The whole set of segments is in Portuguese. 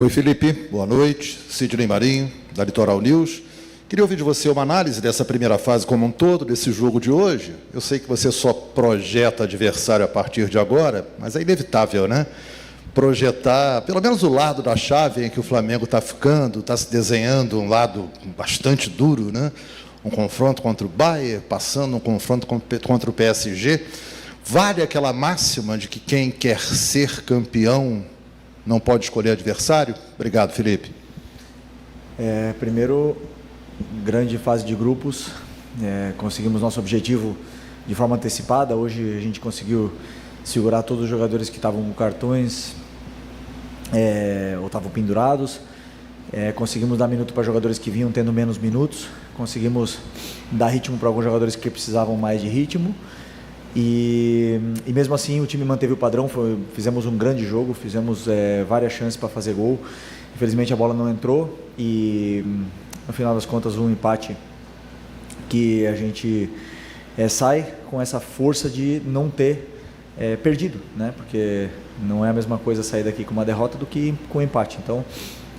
Oi, Felipe. Boa noite. Sidney Marinho, da Litoral News. Queria ouvir de você uma análise dessa primeira fase como um todo, desse jogo de hoje. Eu sei que você só projeta adversário a partir de agora, mas é inevitável, né? Projetar, pelo menos o lado da chave em que o Flamengo está ficando, está se desenhando um lado bastante duro, né? Um confronto contra o Bayern, passando um confronto contra o PSG. Vale aquela máxima de que quem quer ser campeão não pode escolher adversário? Obrigado, Felipe. Primeiro, grande fase de grupos. Conseguimos nosso objetivo de forma antecipada. Hoje a gente conseguiu segurar todos os jogadores que estavam com cartões ou estavam pendurados. Conseguimos dar minuto para jogadores que vinham tendo menos minutos. Conseguimos dar ritmo para alguns jogadores que precisavam mais de ritmo. E mesmo assim o time manteve o padrão. Fizemos um grande jogo, fizemos várias chances para fazer gol. Infelizmente a bola não entrou e no final das contas um empate que a gente sai com essa força de não ter perdido, né? Porque não é a mesma coisa sair daqui com uma derrota do que com um empate. Então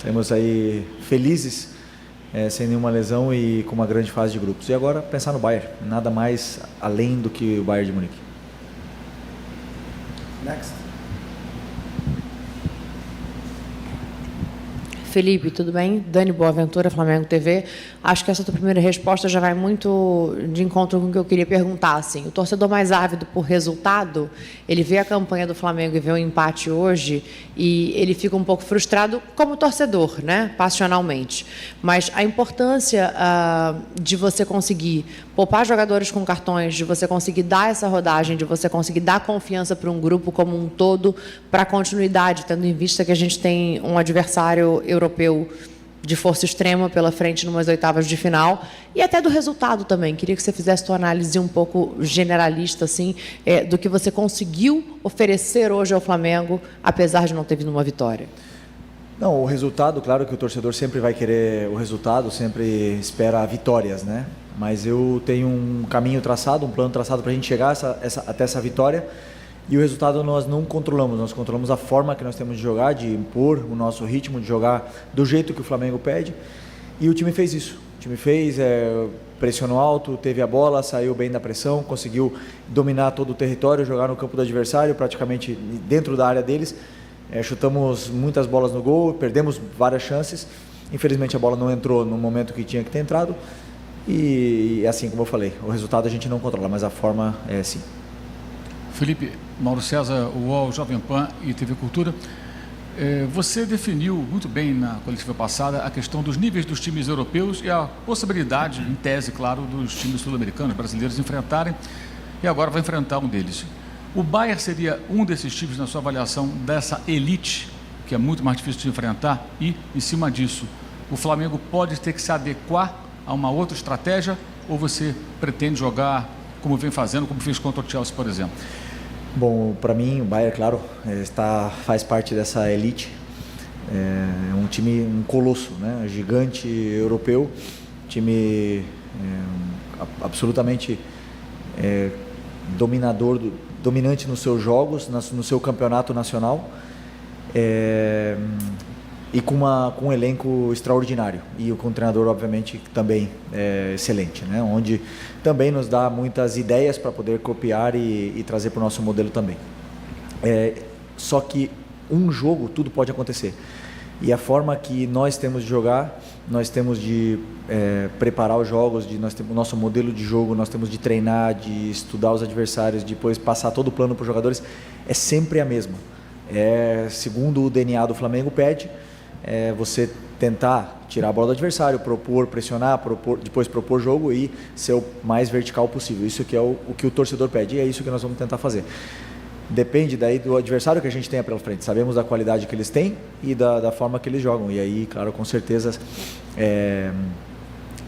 saímos aí felizes, sem nenhuma lesão e com uma grande fase de grupos. E agora pensar no Bayern, nada mais além do que o Bayern de Munique. Next. Felipe, tudo bem? Dani Boaventura, Flamengo TV. Acho que essa tua primeira resposta já vai muito de encontro com o que eu queria perguntar. Assim, o torcedor mais ávido por resultado, ele vê a campanha do Flamengo e vê o empate hoje e ele fica um pouco frustrado como torcedor, né? Passionalmente. Mas a importância de você conseguir poupar jogadores com cartões, de você conseguir dar essa rodagem, de você conseguir dar confiança para um grupo como um todo, para a continuidade, tendo em vista que a gente tem um adversário europeu de força extrema pela frente numas oitavas de final, e até do resultado também. Queria que você fizesse sua análise um pouco generalista, assim, do que você conseguiu oferecer hoje ao Flamengo, apesar de não ter vindo uma vitória. Não, o resultado, claro que o torcedor sempre vai querer o resultado, sempre espera vitórias, né? Mas eu tenho um caminho traçado, um plano traçado para a gente chegar até essa vitória. E o resultado nós não controlamos, nós controlamos a forma que nós temos de jogar, de impor o nosso ritmo, de jogar do jeito que o Flamengo pede. E o time fez isso. O time fez, pressionou alto, teve a bola, saiu bem da pressão, conseguiu dominar todo o território, jogar no campo do adversário, praticamente dentro da área deles. Chutamos muitas bolas no gol, perdemos várias chances. Infelizmente a bola não entrou no momento que tinha que ter entrado. E assim como eu falei, o resultado a gente não controla, mas a forma é sim. Felipe, Mauro César, UOL, Jovem Pan e TV Cultura. Você definiu muito bem na coletiva passada a questão dos níveis dos times europeus e a possibilidade, em tese, claro, dos times sul-americanos, brasileiros enfrentarem, e agora vai enfrentar um deles. O Bayern seria um desses times, na sua avaliação, dessa elite, que é muito mais difícil de enfrentar, e, em cima disso, o Flamengo pode ter que se adequar a uma outra estratégia, ou você pretende jogar como vem fazendo, como fez contra o Chelsea, por exemplo? Bom, para mim, o Bayern, claro, faz parte dessa elite. É um time, um colosso, né? Gigante europeu, time absolutamente dominante nos seus jogos, no seu campeonato nacional, e com um elenco extraordinário e com um treinador, obviamente, também excelente, né? Onde também nos dá muitas ideias para poder copiar e trazer para o nosso modelo também. Só que um jogo, tudo pode acontecer. E a forma que nós temos de jogar, nós temos de preparar os jogos, nós temos o nosso modelo de jogo, nós temos de treinar, de estudar os adversários, depois passar todo o plano para os jogadores, é sempre a mesma. Segundo o DNA do Flamengo pede, você tentar tirar a bola do adversário, propor, pressionar, depois propor jogo e ser o mais vertical possível. Isso que é o que o torcedor pede e é isso que nós vamos tentar fazer. Depende daí do adversário que a gente tenha pela frente. Sabemos da qualidade que eles têm e da forma que eles jogam. E aí, claro, com certeza,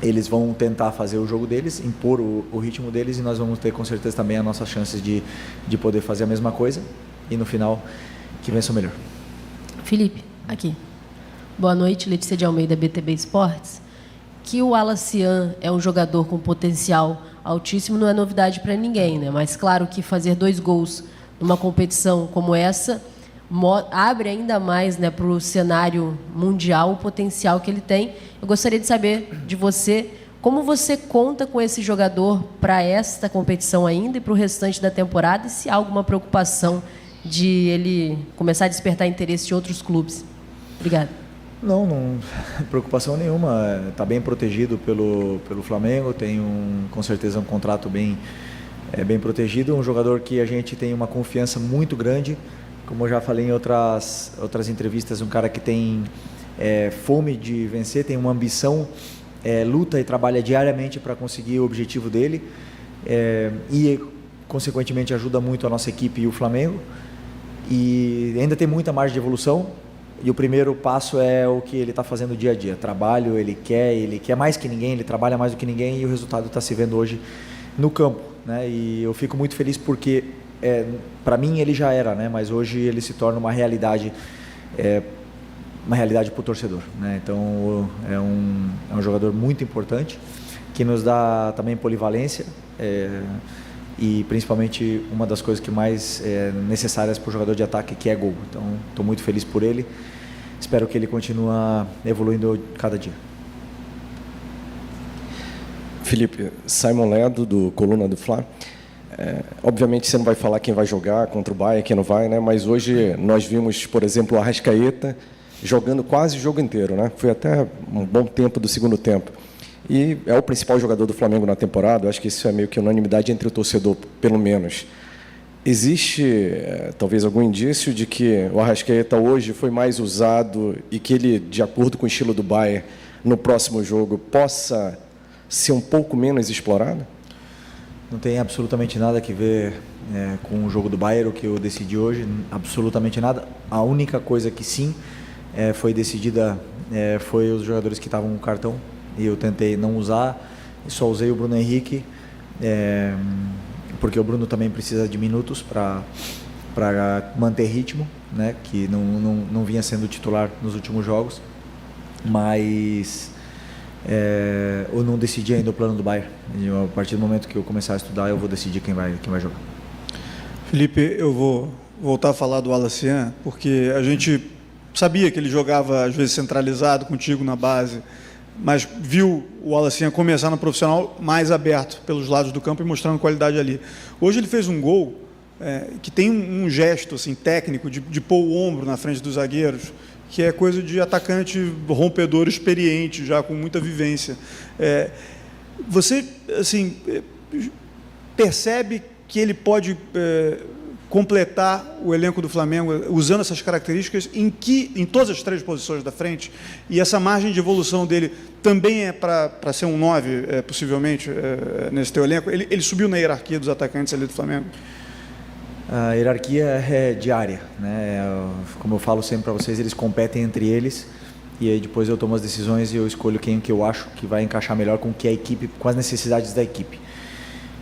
eles vão tentar fazer o jogo deles, impor o ritmo deles e nós vamos ter com certeza também as nossas chances de poder fazer a mesma coisa e no final que vença o melhor. Felipe, aqui. Boa noite, Letícia de Almeida, BTB Esportes. Que o Wallace é um jogador com potencial altíssimo não é novidade para ninguém, né? Mas claro que fazer 2 gols numa competição como essa abre ainda mais, né, para o cenário mundial o potencial que ele tem. Eu gostaria de saber de você como você conta com esse jogador para esta competição ainda e para o restante da temporada, e se há alguma preocupação de ele começar a despertar interesse de outros clubes. Obrigada. Não, preocupação nenhuma. Está bem protegido pelo Flamengo, tem com certeza um contrato bem protegido, um jogador que a gente tem uma confiança muito grande, como eu já falei em outras entrevistas, um cara que tem fome de vencer, tem uma ambição, luta e trabalha diariamente para conseguir o objetivo dele, e consequentemente ajuda muito a nossa equipe e o Flamengo, e ainda tem muita margem de evolução, e o primeiro passo é o que ele está fazendo dia a dia, trabalho, ele quer mais que ninguém, ele trabalha mais do que ninguém, e o resultado está se vendo hoje no campo, né? E eu fico muito feliz porque para mim ele já era, né? Mas hoje ele se torna uma realidade para o torcedor, né? Então é um jogador muito importante que nos dá também polivalência, e principalmente uma das coisas que mais necessárias para o jogador de ataque, que é gol. Então estou muito feliz por ele, espero que ele continue evoluindo cada dia. Felipe, Simon Ledo, do Coluna do Fla. Obviamente você não vai falar quem vai jogar contra o Bayern, quem não vai, né? Mas hoje nós vimos, por exemplo, o Arrascaeta jogando quase o jogo inteiro, né? Foi até um bom tempo do segundo tempo. E é o principal jogador do Flamengo na temporada. Eu acho que isso é meio que unanimidade entre o torcedor, pelo menos. Existe talvez algum indício de que o Arrascaeta hoje foi mais usado e que ele, de acordo com o estilo do Bayern, no próximo jogo possa ser um pouco menos explorado? Não tem absolutamente nada que ver com o jogo do Bayern, o que eu decidi hoje, absolutamente nada. A única coisa que sim foi decidida foi os jogadores que estavam com cartão, e eu tentei não usar, e só usei o Bruno Henrique, porque o Bruno também precisa de minutos para manter ritmo, né, que não vinha sendo titular nos últimos jogos, mas eu não decidi ainda o plano do Bayern. E a partir do momento que eu começar a estudar, eu vou decidir quem vai jogar. Felipe, eu vou voltar a falar do Wallace, porque a gente sabia que ele jogava às vezes centralizado contigo na base, mas viu o Wallace começar no profissional mais aberto pelos lados do campo e mostrando qualidade ali. Hoje ele fez um gol que tem um gesto assim, técnico de pôr o ombro na frente dos zagueiros, que é coisa de atacante rompedor experiente, já com muita vivência. Você assim, percebe que ele pode completar o elenco do Flamengo usando essas características em todas as três posições da frente, e essa margem de evolução dele também é para ser um 9, possivelmente, nesse teu elenco? Ele subiu na hierarquia dos atacantes ali do Flamengo? A hierarquia é diária, né? Como eu falo sempre para vocês, eles competem entre eles, e aí depois eu tomo as decisões e eu escolho quem que eu acho que vai encaixar melhor com que a equipe, com as necessidades da equipe.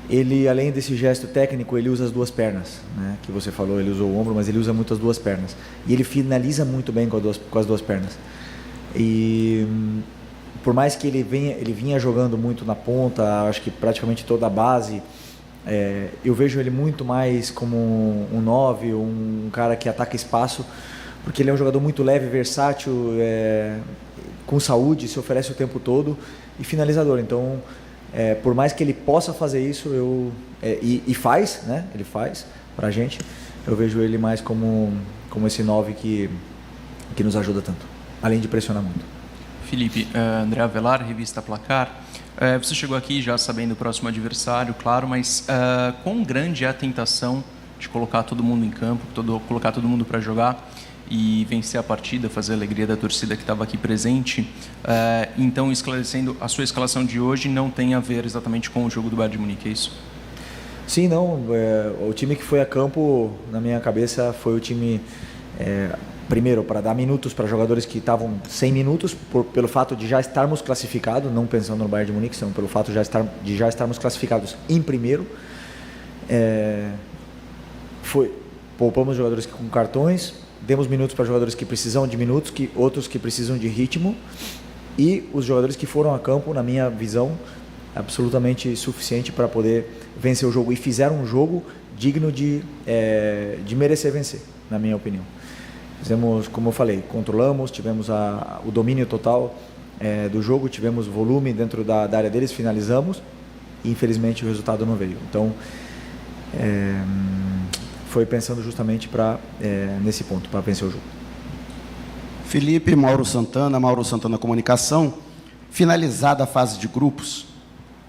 Ele, além desse gesto técnico, ele usa as duas pernas, né? Que você falou, ele usou o ombro, mas ele usa muito as duas pernas. E ele finaliza muito bem com as duas pernas. E por mais que ele vinha jogando muito na ponta, acho que praticamente toda a base, eu vejo ele muito mais como um 9, um cara que ataca espaço, porque ele é um jogador muito leve, versátil, com saúde, se oferece o tempo todo, e finalizador. Então, por mais que ele possa fazer isso, e faz, né? Ele faz pra gente, eu vejo ele mais como esse 9 que nos ajuda tanto, além de pressionar muito. Felipe, André Avelar, revista Placar. Você chegou aqui já sabendo o próximo adversário, claro, mas quão grande é a tentação de colocar todo mundo em campo, colocar todo mundo para jogar e vencer a partida, fazer a alegria da torcida que estava aqui presente? Então, esclarecendo, a sua escalação de hoje não tem a ver exatamente com o jogo do Bayern de Munique, é isso? Sim, não. O time que foi a campo, na minha cabeça, foi o time, primeiro, para dar minutos para jogadores que estavam sem minutos, pelo fato de já estarmos classificados, não pensando no Bayern de Munique, senão pelo fato de já estarmos classificados em primeiro. Poupamos jogadores com cartões, demos minutos para jogadores que precisam de minutos, outros que precisam de ritmo, e os jogadores que foram a campo, na minha visão, absolutamente suficiente para poder vencer o jogo, e fizeram um jogo digno de merecer vencer, na minha opinião. Fizemos, como eu falei, controlamos, tivemos o domínio total do jogo, tivemos volume dentro da área deles, finalizamos e infelizmente o resultado não veio. Então, foi pensando justamente nesse ponto, para vencer o jogo. Felipe, Mauro Santana Comunicação. Finalizada a fase de grupos,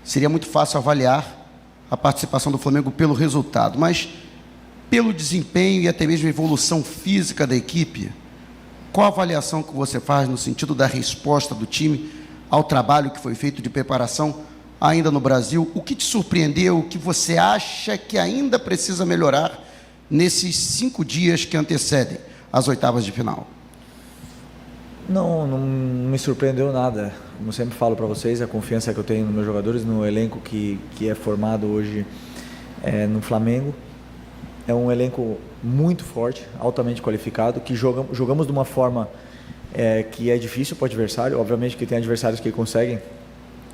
seria muito fácil avaliar a participação do Flamengo pelo resultado, mas pelo desempenho e até mesmo a evolução física da equipe, qual a avaliação que você faz no sentido da resposta do time ao trabalho que foi feito de preparação ainda no Brasil? O que te surpreendeu? O que você acha que ainda precisa melhorar nesses 5 dias que antecedem as oitavas de final? Não me surpreendeu nada. Como sempre falo para vocês, a confiança que eu tenho nos meus jogadores, no elenco que é formado hoje no Flamengo. É um elenco muito forte, altamente qualificado, que jogamos de uma forma que é difícil para o adversário. Obviamente que tem adversários que conseguem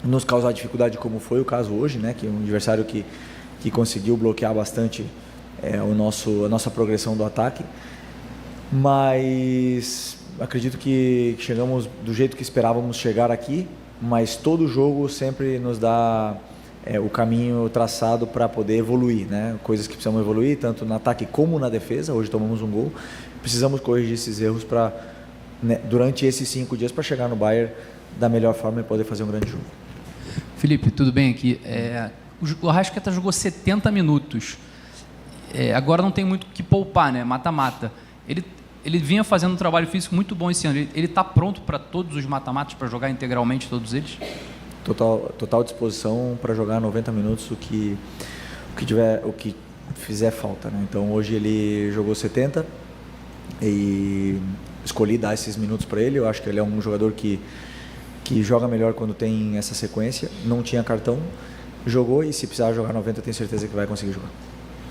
nos causar dificuldade, como foi o caso hoje, né? Que é um adversário que conseguiu bloquear bastante a nossa progressão do ataque. Mas acredito que chegamos do jeito que esperávamos chegar aqui, mas todo jogo sempre nos dá o caminho traçado para poder evoluir, né? Coisas que precisamos evoluir, tanto no ataque como na defesa. Hoje tomamos um gol, precisamos corrigir esses erros durante esses 5 dias para chegar no Bayern da melhor forma e poder fazer um grande jogo. Felipe, tudo bem aqui? O Arrascaeta jogou 70 minutos. Agora não tem muito o que poupar, né? Mata-mata. Ele vinha fazendo um trabalho físico muito bom esse ano. Ele está pronto para todos os mata-matas, para jogar integralmente todos eles? Total disposição para jogar 90 minutos, o que fizer falta, né? Então hoje ele jogou 70 e escolhi dar esses minutos para ele. Eu acho que ele é um jogador que joga melhor quando tem essa sequência. Não tinha cartão, jogou, e se precisar jogar 90 eu tenho certeza que vai conseguir jogar.